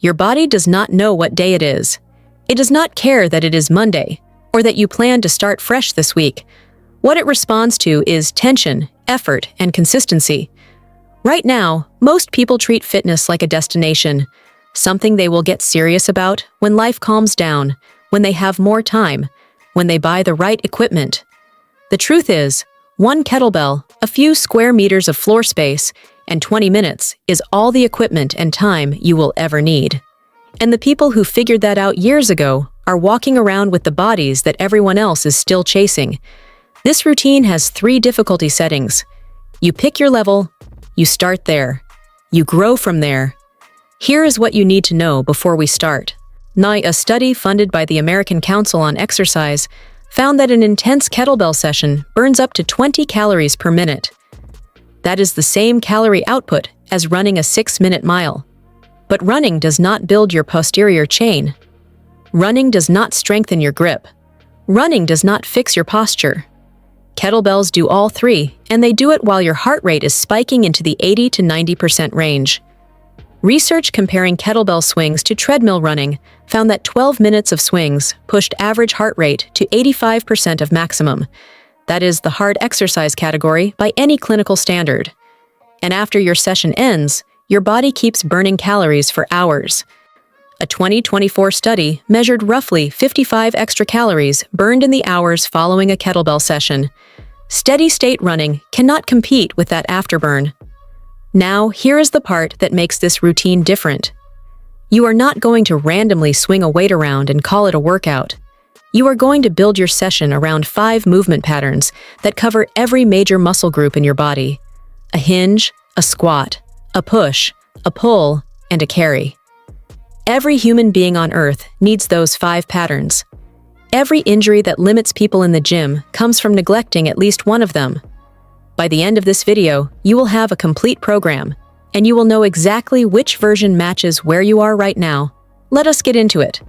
Your body does not know what day it is. It does not care that it is Monday, or that you plan to start fresh this week. What it responds to is tension, effort, and consistency. Right now, most people treat fitness like a destination, something they will get serious about when life calms down, when they have more time, when they buy the right equipment. The truth is, one kettlebell, a few square meters of floor space, and 20 minutes is all the equipment and time you will ever need. And the people who figured that out years ago are walking around with the bodies that everyone else is still chasing. This routine has 3 difficulty settings. You pick your level, you start there, you grow from there. Here is what you need to know before we start. A study funded by the American Council on Exercise found that an intense kettlebell session burns up to 20 calories per minute. That is the same calorie output as running a 6-minute mile. But running does not build your posterior chain. Running does not strengthen your grip. Running does not fix your posture. Kettlebells do all 3, and they do it while your heart rate is spiking into the 80 to 90% range. Research comparing kettlebell swings to treadmill running found that 12 minutes of swings pushed average heart rate to 85% of maximum. That is the hard exercise category by any clinical standard. And after your session ends, your body keeps burning calories for hours. A 2024 study measured roughly 55 extra calories burned in the hours following a kettlebell session. Steady-state running cannot compete with that afterburn. Now, here is the part that makes this routine different. You are not going to randomly swing a weight around and call it a workout. You are going to build your session around 5 movement patterns that cover every major muscle group in your body: a hinge, a squat, a push, a pull, and a carry. Every human being on Earth needs those 5 patterns. Every injury that limits people in the gym comes from neglecting at least one of them. By the end of this video, you will have a complete program, and you will know exactly which version matches where you are right now. Let us get into it.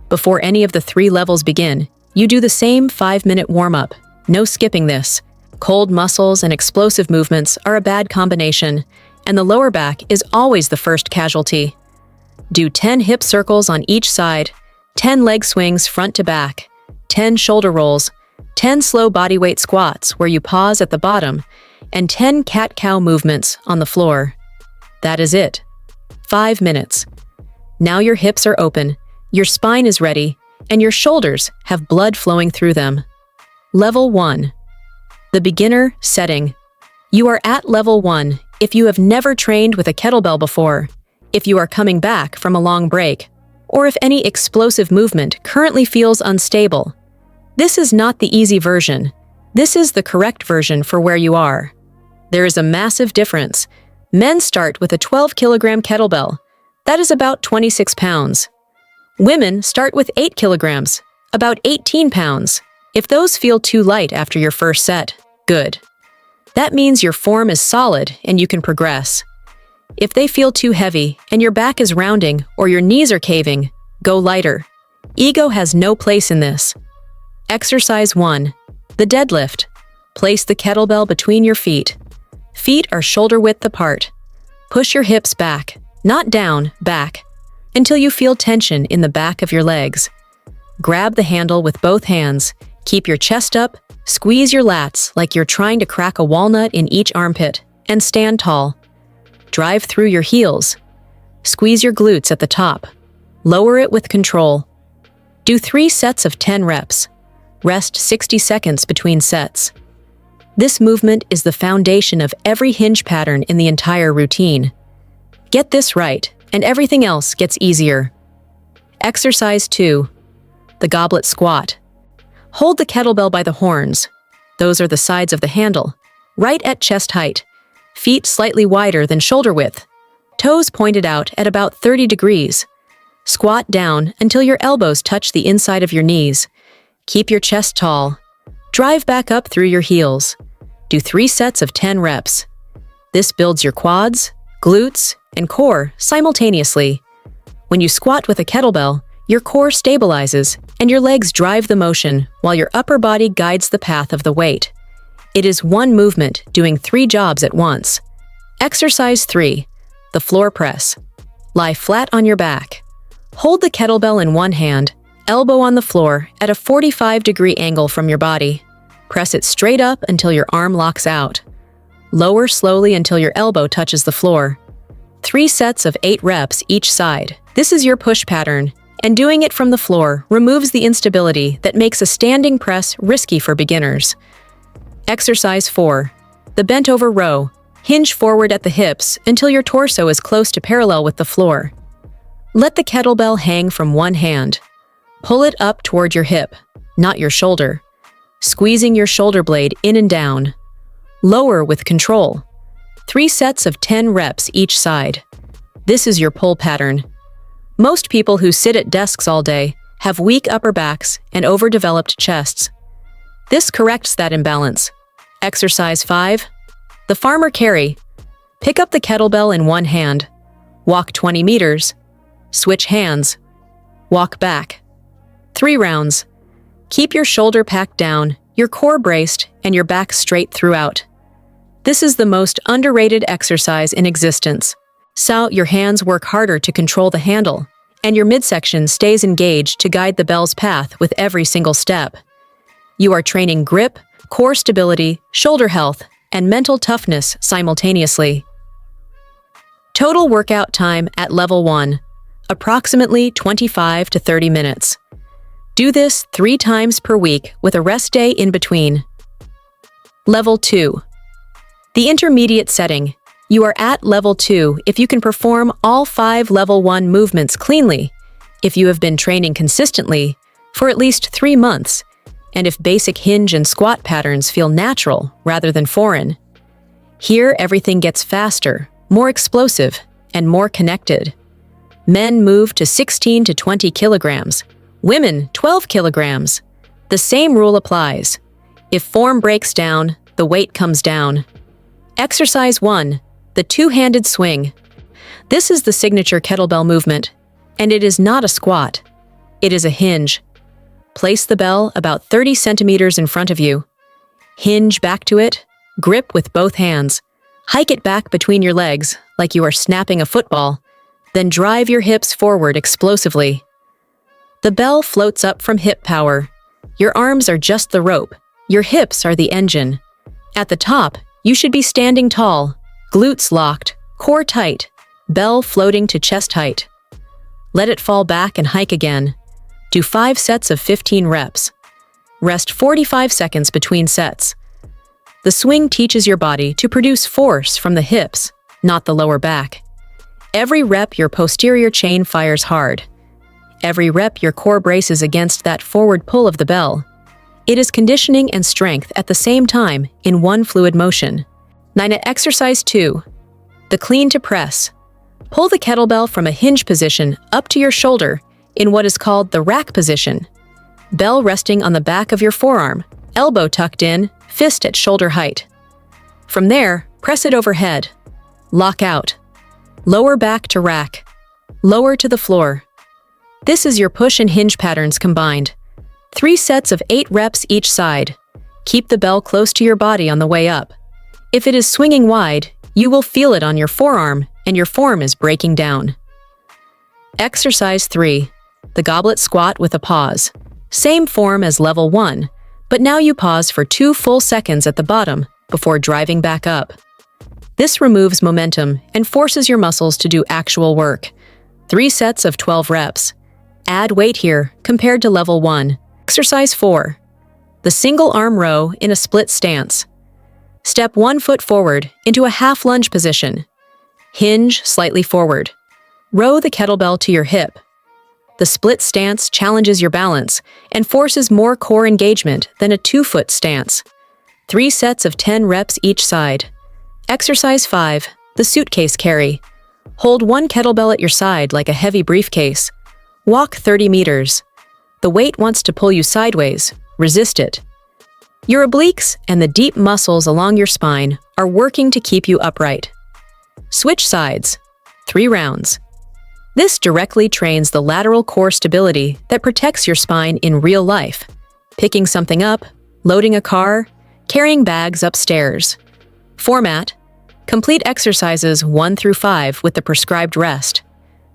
Before any of the 3 levels begin, you do the same 5-minute warm-up. No skipping this. Cold muscles and explosive movements are a bad combination, and the lower back is always the first casualty. Do 10 hip circles on each side, 10 leg swings front to back, 10 shoulder rolls, 10 slow bodyweight squats where you pause at the bottom, and 10 cat-cow movements on the floor. That is it. 5 minutes. Now your hips are open, your spine is ready, and your shoulders have blood flowing through them. Level 1. The beginner setting. You are at level 1 if you have never trained with a kettlebell before, if you are coming back from a long break, or if any explosive movement currently feels unstable. This is not the easy version. This is the correct version for where you are. There is a massive difference. Men start with a 12-kilogram kettlebell. That is about 26 pounds. Women start with 8 kilograms, about 18 pounds. If those feel too light after your first set, good. That means your form is solid and you can progress. If they feel too heavy and your back is rounding or your knees are caving, go lighter. Ego has no place in this. Exercise 1. The deadlift. Place the kettlebell between your feet. Feet are shoulder width apart. Push your hips back, not down, back, until you feel tension in the back of your legs. Grab the handle with both hands. Keep your chest up, squeeze your lats like you're trying to crack a walnut in each armpit, and stand tall. Drive through your heels. Squeeze your glutes at the top. Lower it with control. Do 3 sets of 10 reps. Rest 60 seconds between sets. This movement is the foundation of every hinge pattern in the entire routine. Get this right, and everything else gets easier. Exercise 2. The goblet squat. Hold the kettlebell by the horns. Those are the sides of the handle, right at chest height. Feet slightly wider than shoulder width. Toes pointed out at about 30 degrees. Squat down until your elbows touch the inside of your knees. Keep your chest tall. Drive back up through your heels. Do 3 sets of 10 reps. This builds your quads, glutes, and core simultaneously. When you squat with a kettlebell, your core stabilizes and your legs drive the motion while your upper body guides the path of the weight. It is one movement doing 3 jobs at once. Exercise 3. The floor press. Lie flat on your back. Hold the kettlebell in one hand, elbow on the floor at a 45-degree angle from your body. Press it straight up until your arm locks out. Lower slowly until your elbow touches the floor. 3 sets of 8 reps each side. This is your push pattern, and doing it from the floor removes the instability that makes a standing press risky for beginners. Exercise 4. The bent over row. Hinge forward at the hips until your torso is close to parallel with the floor. Let the kettlebell hang from one hand. Pull it up toward your hip, not your shoulder, squeezing your shoulder blade in and down. Lower with control. 3 sets of 10 reps each side. This is your pull pattern. Most people who sit at desks all day have weak upper backs and overdeveloped chests. This corrects that imbalance. Exercise 5. The farmer carry. Pick up the kettlebell in one hand. Walk 20 meters. Switch hands. Walk back. 3 rounds. Keep your shoulder packed down, your core braced, and your back straight throughout. This is the most underrated exercise in existence. So your hands work harder to control the handle, and your midsection stays engaged to guide the bell's path with every single step. You are training grip, core stability, shoulder health, and mental toughness simultaneously. Total workout time at level 1. Approximately 25 to 30 minutes. Do this 3 times per week with a rest day in between. Level 2. The intermediate setting. You are at level 2 if you can perform all 5 level 1 movements cleanly, if you have been training consistently for at least 3 months, and if basic hinge and squat patterns feel natural rather than foreign. Here, everything gets faster, more explosive, and more connected. Men move to 16 to 20 kilograms, women 12 kilograms. The same rule applies. If form breaks down, the weight comes down. Exercise 1. The two-handed swing. This is the signature kettlebell movement, and it is not a squat. It is a hinge. Place the bell about 30 centimeters in front of you. Hinge back to it, grip with both hands. Hike it back between your legs like you are snapping a football, then drive your hips forward explosively. The bell floats up from hip power. Your arms are just the rope. Your hips are the engine. At the top, you should be standing tall, glutes locked, core tight, bell floating to chest height. Let it fall back and hike again. Do 5 sets of 15 reps. Rest 45 seconds between sets. The swing teaches your body to produce force from the hips, not the lower back. Every rep your posterior chain fires hard. Every rep your core braces against that forward pull of the bell. It is conditioning and strength at the same time in one fluid motion. Exercise 2. The clean to press. Pull the kettlebell from a hinge position up to your shoulder in what is called the rack position. Bell resting on the back of your forearm, elbow tucked in, fist at shoulder height. From there, press it overhead. Lock out. Lower back to rack. Lower to the floor. This is your push and hinge patterns combined. 3 sets of 8 reps each side. Keep the bell close to your body on the way up. If it is swinging wide, you will feel it on your forearm and your form is breaking down. Exercise 3. The goblet squat with a pause. Same form as level 1, but now you pause for 2 full seconds at the bottom before driving back up. This removes momentum and forces your muscles to do actual work. 3 sets of 12 reps. Add weight here compared to level 1. Exercise 4. The single arm row in a split stance. Step 1 foot forward into a half lunge position. Hinge slightly forward. Row the kettlebell to your hip. The split stance challenges your balance and forces more core engagement than a 2-foot stance. 3 sets of 10 reps each side. Exercise 5. The suitcase carry. Hold one kettlebell at your side like a heavy briefcase. Walk 30 meters. The weight wants to pull you sideways. Resist it. Your obliques and the deep muscles along your spine are working to keep you upright. Switch sides. 3 rounds. This directly trains the lateral core stability that protects your spine in real life. Picking something up, loading a car, carrying bags upstairs. Format: complete exercises 1 through 5 with the prescribed rest.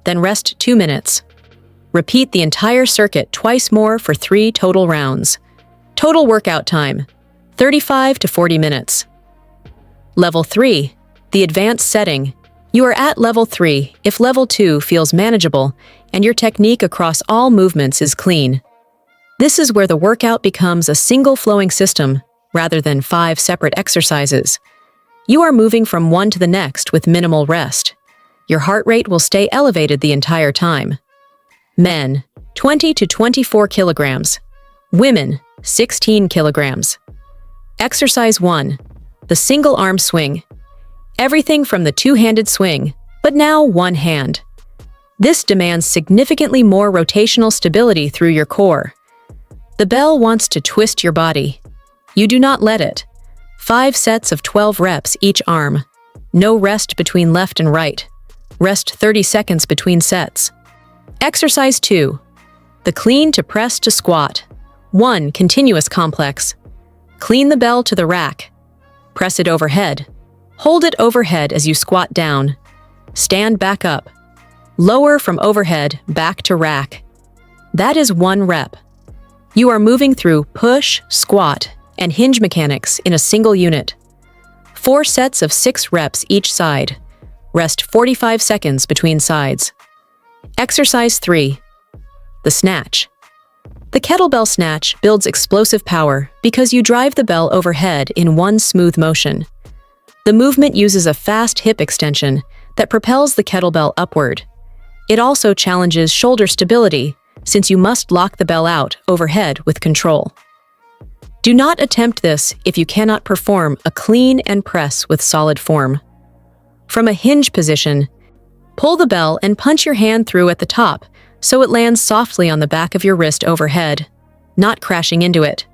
Then rest 2 minutes. Repeat the entire circuit twice more for 3 total rounds. Total workout time, 35 to 40 minutes. Level 3, the advanced setting. You are at level 3 if level 2 feels manageable and your technique across all movements is clean. This is where the workout becomes a single flowing system rather than 5 separate exercises. You are moving from one to the next with minimal rest. Your heart rate will stay elevated the entire time. Men, 20 to 24 kilograms. Women, 16 kilograms. Exercise 1, the single arm swing. Everything from the two-handed swing, but now one hand. This demands significantly more rotational stability through your core. The bell wants to twist your body. You do not let it. 5 sets of 12 reps each arm. No rest between left and right. Rest 30 seconds between sets. Exercise 2, the clean to press to squat. 1 continuous complex. Clean the bell to the rack. Press it overhead. Hold it overhead as you squat down. Stand back up. Lower from overhead back to rack. That is 1 rep. You are moving through push, squat, and hinge mechanics in a single unit. 4 sets of 6 reps each side. Rest 45 seconds between sides. Exercise 3, the snatch. The kettlebell snatch builds explosive power because you drive the bell overhead in one smooth motion. The movement uses a fast hip extension that propels the kettlebell upward. It also challenges shoulder stability since you must lock the bell out overhead with control. Do not attempt this if you cannot perform a clean and press with solid form. From a hinge position, pull the bell and punch your hand through at the top so it lands softly on the back of your wrist overhead, not crashing into it.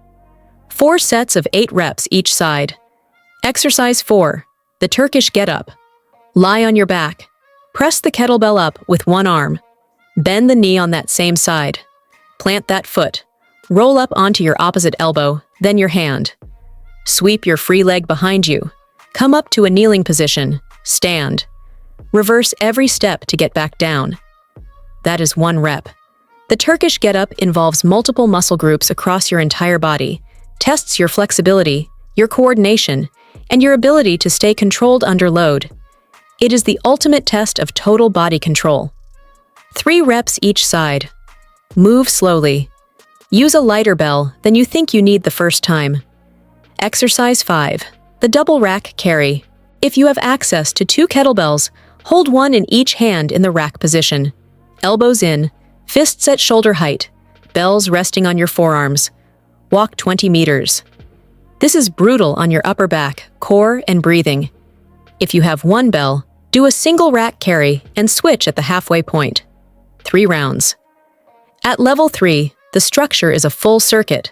4 sets of 8 reps each side. Exercise 4, the Turkish get-up. Lie on your back. Press the kettlebell up with one arm. Bend the knee on that same side. Plant that foot. Roll up onto your opposite elbow, then your hand. Sweep your free leg behind you. Come up to a kneeling position. Stand. Reverse every step to get back down. That is 1 rep. The Turkish get-up involves multiple muscle groups across your entire body, tests your flexibility, your coordination, and your ability to stay controlled under load. It is the ultimate test of total body control. 3 reps each side. Move slowly. Use a lighter bell than you think you need the first time. Exercise 5, the double rack carry. If you have access to 2 kettlebells, hold one in each hand in the rack position. Elbows in, fists at shoulder height, bells resting on your forearms. Walk 20 meters. This is brutal on your upper back, core, and breathing. If you have 1 bell, do a single rack carry and switch at the halfway point. 3 rounds. At level 3, the structure is a full circuit.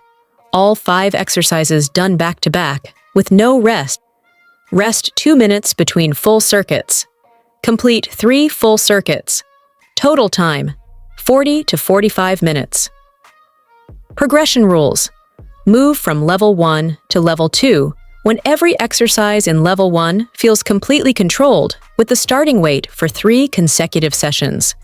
All 5 exercises done back to back, with no rest. Rest 2 minutes between full circuits. Complete 3 full circuits. Total time, 40 to 45 minutes. Progression rules. Move from level 1 to level 2 when every exercise in level 1 feels completely controlled with the starting weight for 3 consecutive sessions.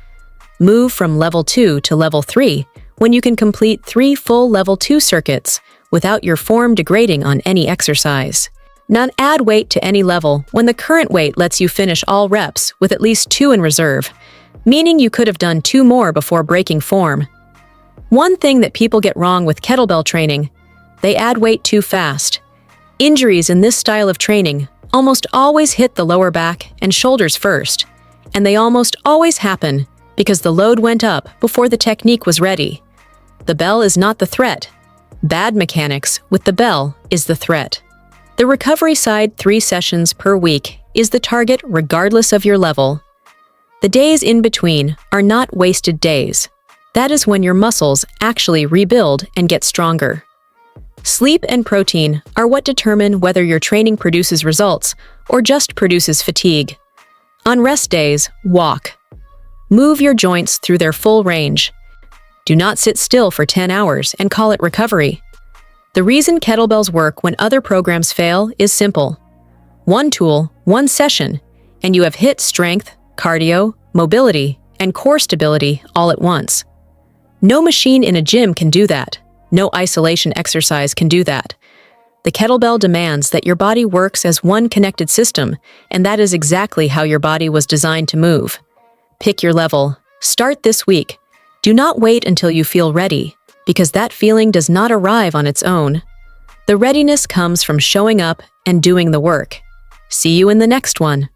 Move from level 2 to level 3 when you can complete 3 full level 2 circuits without your form degrading on any exercise. Not add weight to any level when the current weight lets you finish all reps with at least 2 in reserve, meaning you could have done 2 more before breaking form. One thing that people get wrong with kettlebell training, they add weight too fast. Injuries in this style of training almost always hit the lower back and shoulders first, and they almost always happen because the load went up before the technique was ready. The bell is not the threat. Bad mechanics with the bell is the threat. The recovery side 3 sessions per week is the target regardless of your level. The days in between are not wasted days. That is when your muscles actually rebuild and get stronger. Sleep and protein are what determine whether your training produces results or just produces fatigue. On rest days, walk. Move your joints through their full range. Do not sit still for 10 hours and call it recovery. The reason kettlebells work when other programs fail is simple. 1 tool, 1 session, and you have hit strength, cardio, mobility, and core stability all at once. No machine in a gym can do that. No isolation exercise can do that. The kettlebell demands that your body works as one connected system, and that is exactly how your body was designed to move. Pick your level. Start this week. Do not wait until you feel ready, because that feeling does not arrive on its own. The readiness comes from showing up and doing the work. See you in the next one.